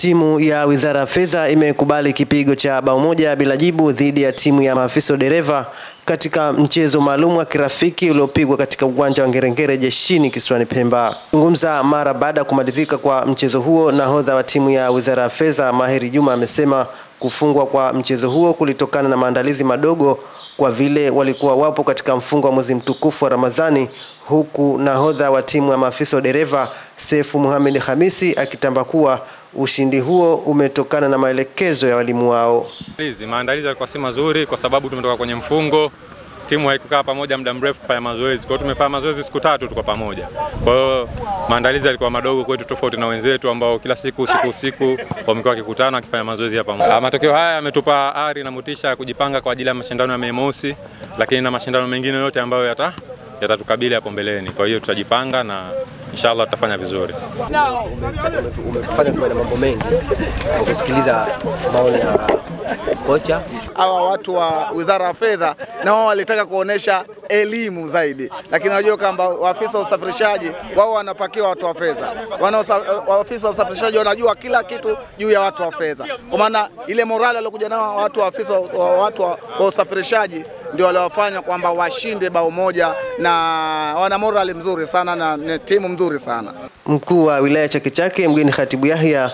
Timu ya Wizara ya Fedha imekubali kipigo cha bao moja bila jibu dhidi ya timu ya maafisa dereva katika mchezo maalum wa kirafiki uliopigwa katika uwanja wa Ngerengere Jeshini kisiwani Pemba. Zungumza mara baada ya kumalizika kwa mchezo huo, nahodha wa timu ya Wizara ya Fedha Mahiri Juma amesema kufungwa kwa mchezo huo kulitokana na maandalizi madogo kwa vile walikuwa wapo katika mfungo wa mwezi mtukufu wa Ramadhani, huku nahodha wa timu ya maafisa dereva Sefu Muhammad Hamisi akitamba kuwa ushindi huo umetokana na maelekezo ya walimu wao. Maandalizi yalikuwa si mazuri kwa sababu tumetoka kwenye mfungo, timu haikukaa pamoja muda mrefu kufanya mazoezi. Kwa hiyo tumefanya mazoezi siku 3 tuko pamoja. Kwa hiyo maandalizi yalikuwa madogo kwetu, tofauti na wenzetu ambao kila siku usiku wamekuwa wakikutana wakifanya mazoezi hapa pamoja. Matokeo haya yametupa ari na motisha ya kujipanga kwa ajili ya mashindano ya Mei Mosi, lakini na mashindano mengine yote ambayo yatatukabili hapo mbeleni. Kwa hiyo tutajipanga na inshallah tutafanya vizuri. Umefanya kwa mambo mengi. Ukisikiliza maoni ya kocha, hawa watu wa Wizara ya Fedha na wao walitaka kuonesha elimu zaidi, lakini unajua kwamba waafisa wa usafirishaji wao wanapakiwa watu wa fedha. Waafisa wa usafirishaji wanajua kila kitu juu ya watu wa fedha. Kwa maana ile morale waliokuja nao watu wa usafirishaji ndio waliofanya kwamba washinde bao moja, na wana morale mzuri sana na timu mzuri sana. Mkuu wa wilaya Chake Chake mgeni Khatibu Yahya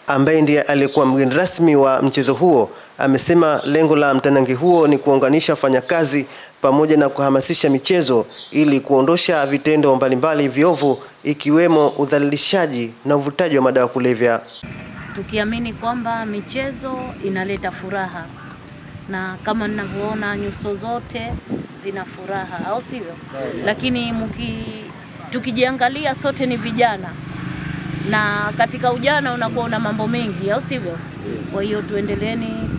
ambaye ndiye alikuwa mgeni rasmi wa mchezo huo amesema lengo la mtanangi huo ni kuunganisha wafanyakazi pamoja na kuhamasisha michezo ili kuondosha vitendo mbalimbali viovu ikiwemo udhalilishaji na uvutaji wa madawa kulevya. Tukiamini kwamba michezo inaleta furaha, na kama ninavyoona nyuso zote zina furaha, au sivyo? Lakini tukijiangalia sote ni vijana, na katika ujana unakuwa una mambo mengi, au sivyo? Kwa hiyo tuendeleeni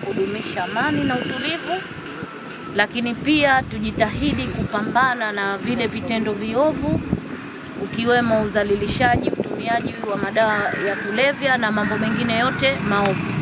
kudumisha amani na utulivu, lakini pia tujitahidi kupambana na vile vitendo viovu ukiwemo udhalilishaji, utumiaji wa madawa ya kulevya na mambo mengine yote maovu.